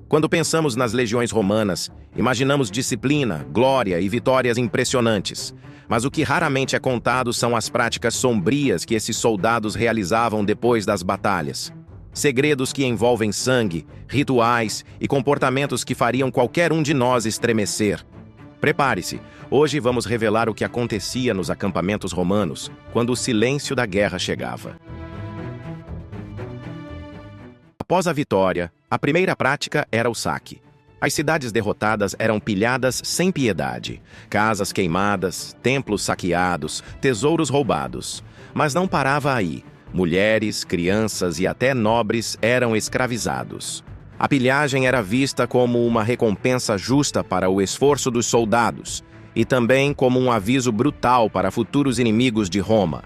Quando pensamos nas legiões romanas, imaginamos disciplina, glória e vitórias impressionantes. Mas o que raramente é contado são as práticas sombrias que esses soldados realizavam depois das batalhas. Segredos que envolvem sangue, rituais e comportamentos que fariam qualquer um de nós estremecer. Prepare-se, hoje vamos revelar o que acontecia nos acampamentos romanos, quando o silêncio da guerra chegava. Após a vitória, a primeira prática era o saque. As cidades derrotadas eram pilhadas sem piedade. Casas queimadas, templos saqueados, tesouros roubados. Mas não parava aí. Mulheres, crianças e até nobres eram escravizados. A pilhagem era vista como uma recompensa justa para o esforço dos soldados e também como um aviso brutal para futuros inimigos de Roma.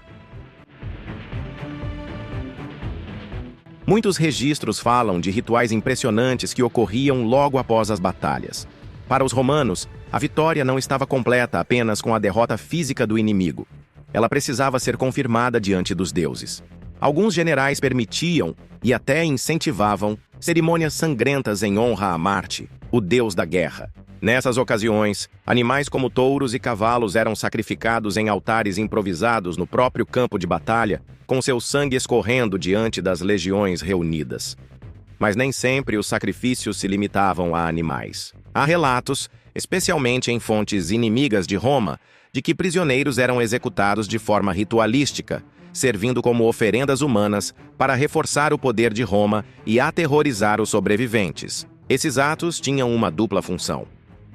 Muitos registros falam de rituais impressionantes que ocorriam logo após as batalhas. Para os romanos, a vitória não estava completa apenas com a derrota física do inimigo. Ela precisava ser confirmada diante dos deuses. Alguns generais permitiam e até incentivavam cerimônias sangrentas em honra a Marte, o deus da guerra. Nessas ocasiões, animais como touros e cavalos eram sacrificados em altares improvisados no próprio campo de batalha, com seu sangue escorrendo diante das legiões reunidas. Mas nem sempre os sacrifícios se limitavam a animais. Há relatos, especialmente em fontes inimigas de Roma, de que prisioneiros eram executados de forma ritualística, servindo como oferendas humanas para reforçar o poder de Roma e aterrorizar os sobreviventes. Esses atos tinham uma dupla função.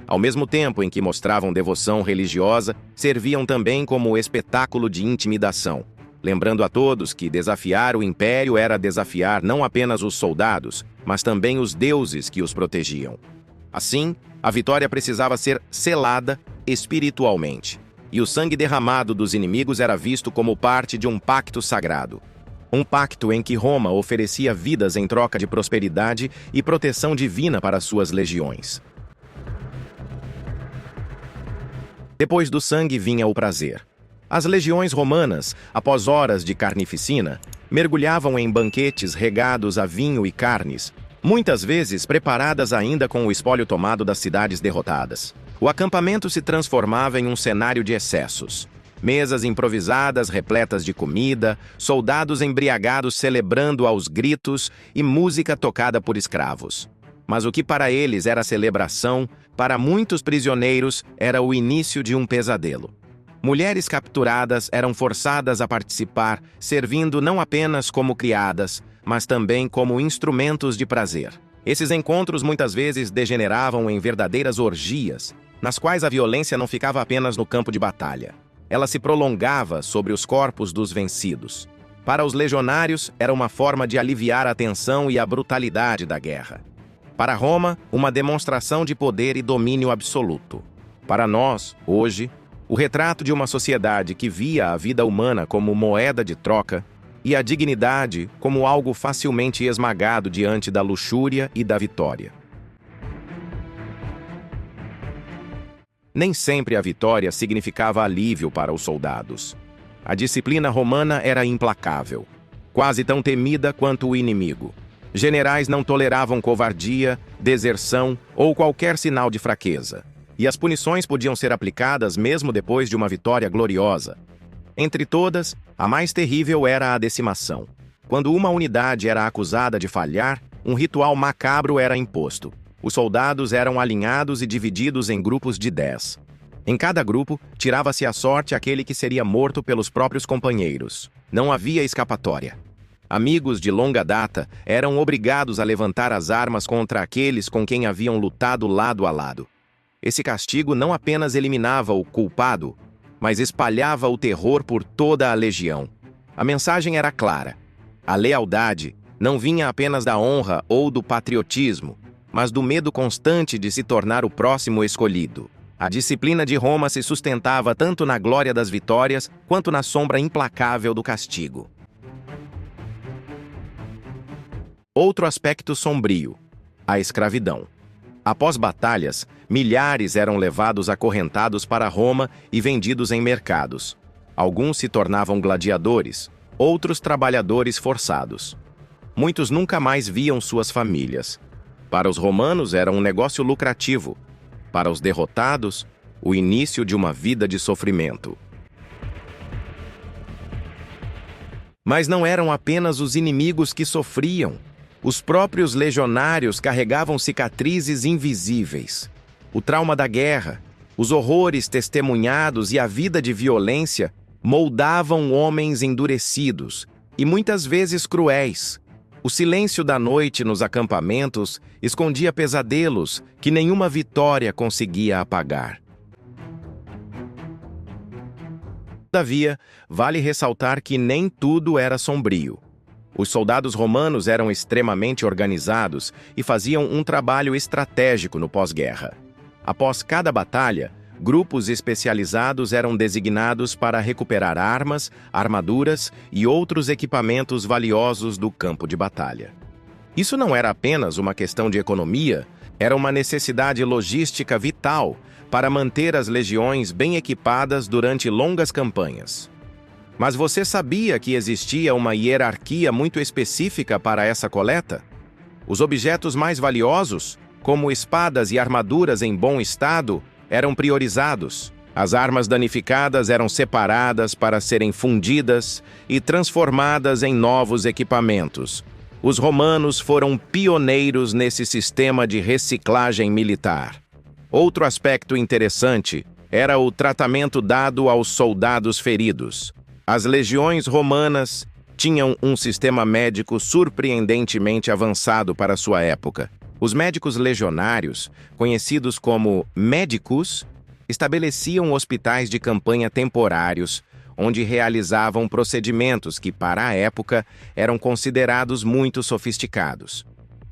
Ao mesmo tempo em que mostravam devoção religiosa, serviam também como espetáculo de intimidação, lembrando a todos que desafiar o império era desafiar não apenas os soldados, mas também os deuses que os protegiam. Assim, a vitória precisava ser selada espiritualmente, e o sangue derramado dos inimigos era visto como parte de um pacto sagrado. Um pacto em que Roma oferecia vidas em troca de prosperidade e proteção divina para suas legiões. Depois do sangue vinha o prazer. As legiões romanas, após horas de carnificina, mergulhavam em banquetes regados a vinho e carnes, muitas vezes preparadas ainda com o espólio tomado das cidades derrotadas. O acampamento se transformava em um cenário de excessos. Mesas improvisadas repletas de comida, soldados embriagados celebrando aos gritos e música tocada por escravos. Mas o que para eles era celebração, para muitos prisioneiros era o início de um pesadelo. Mulheres capturadas eram forçadas a participar, servindo não apenas como criadas, mas também como instrumentos de prazer. Esses encontros muitas vezes degeneravam em verdadeiras orgias, nas quais a violência não ficava apenas no campo de batalha. Ela se prolongava sobre os corpos dos vencidos. Para os legionários, era uma forma de aliviar a tensão e a brutalidade da guerra. Para Roma, uma demonstração de poder e domínio absoluto. Para nós, hoje, o retrato de uma sociedade que via a vida humana como moeda de troca e a dignidade como algo facilmente esmagado diante da luxúria e da vitória. Nem sempre a vitória significava alívio para os soldados. A disciplina romana era implacável, quase tão temida quanto o inimigo. Generais não toleravam covardia, deserção ou qualquer sinal de fraqueza. E as punições podiam ser aplicadas mesmo depois de uma vitória gloriosa. Entre todas, a mais terrível era a decimação. Quando uma unidade era acusada de falhar, um ritual macabro era imposto. Os soldados eram alinhados e divididos em grupos de 10. Em cada grupo, tirava-se à sorte aquele que seria morto pelos próprios companheiros. Não havia escapatória. Amigos de longa data eram obrigados a levantar as armas contra aqueles com quem haviam lutado lado a lado. Esse castigo não apenas eliminava o culpado, mas espalhava o terror por toda a legião. A mensagem era clara. A lealdade não vinha apenas da honra ou do patriotismo, mas do medo constante de se tornar o próximo escolhido. A disciplina de Roma se sustentava tanto na glória das vitórias quanto na sombra implacável do castigo. Outro aspecto sombrio: a escravidão. Após batalhas, milhares eram levados acorrentados para Roma e vendidos em mercados. Alguns se tornavam gladiadores, outros trabalhadores forçados. Muitos nunca mais viam suas famílias. Para os romanos era um negócio lucrativo. Para os derrotados, o início de uma vida de sofrimento. Mas não eram apenas os inimigos que sofriam. Os próprios legionários carregavam cicatrizes invisíveis. O trauma da guerra, os horrores testemunhados e a vida de violência moldavam homens endurecidos e muitas vezes cruéis. O silêncio da noite nos acampamentos escondia pesadelos que nenhuma vitória conseguia apagar. Todavia, vale ressaltar que nem tudo era sombrio. Os soldados romanos eram extremamente organizados e faziam um trabalho estratégico no pós-guerra. Após cada batalha, grupos especializados eram designados para recuperar armas, armaduras e outros equipamentos valiosos do campo de batalha. Isso não era apenas uma questão de economia, era uma necessidade logística vital para manter as legiões bem equipadas durante longas campanhas. Mas você sabia que existia uma hierarquia muito específica para essa coleta? Os objetos mais valiosos, como espadas e armaduras em bom estado, eram priorizados. As armas danificadas eram separadas para serem fundidas e transformadas em novos equipamentos. Os romanos foram pioneiros nesse sistema de reciclagem militar. Outro aspecto interessante era o tratamento dado aos soldados feridos. As legiões romanas tinham um sistema médico surpreendentemente avançado para sua época. Os médicos legionários, conhecidos como médicos, estabeleciam hospitais de campanha temporários, onde realizavam procedimentos que, para a época, eram considerados muito sofisticados.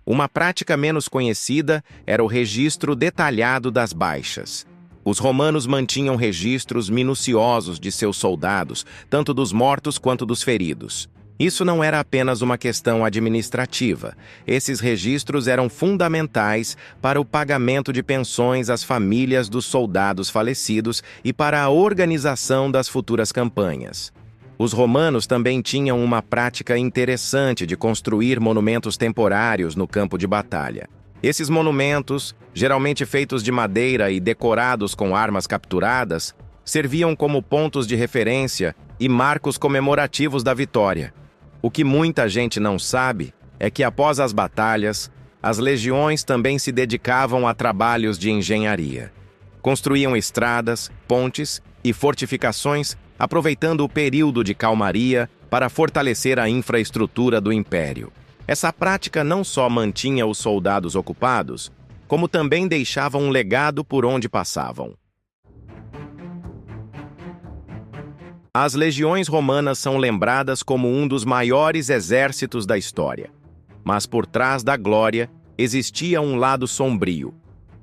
Uma prática menos conhecida era o registro detalhado das baixas. Os romanos mantinham registros minuciosos de seus soldados, tanto dos mortos quanto dos feridos. Isso não era apenas uma questão administrativa. Esses registros eram fundamentais para o pagamento de pensões às famílias dos soldados falecidos e para a organização das futuras campanhas. Os romanos também tinham uma prática interessante de construir monumentos temporários no campo de batalha. Esses monumentos, geralmente feitos de madeira e decorados com armas capturadas, serviam como pontos de referência e marcos comemorativos da vitória. O que muita gente não sabe é que, após as batalhas, as legiões também se dedicavam a trabalhos de engenharia. Construíam estradas, pontes e fortificações, aproveitando o período de calmaria para fortalecer a infraestrutura do império. Essa prática não só mantinha os soldados ocupados, como também deixava um legado por onde passavam. As legiões romanas são lembradas como um dos maiores exércitos da história. Mas por trás da glória existia um lado sombrio.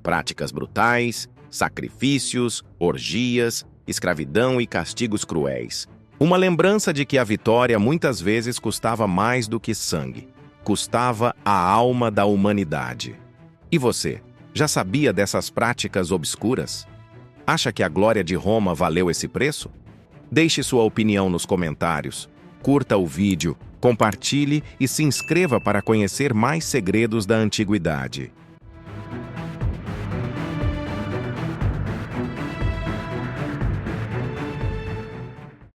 Práticas brutais, sacrifícios, orgias, escravidão e castigos cruéis. Uma lembrança de que a vitória muitas vezes custava mais do que sangue. Custava a alma da humanidade. E você, já sabia dessas práticas obscuras? Acha que a glória de Roma valeu esse preço? Deixe sua opinião nos comentários, curta o vídeo, compartilhe e se inscreva para conhecer mais segredos da antiguidade.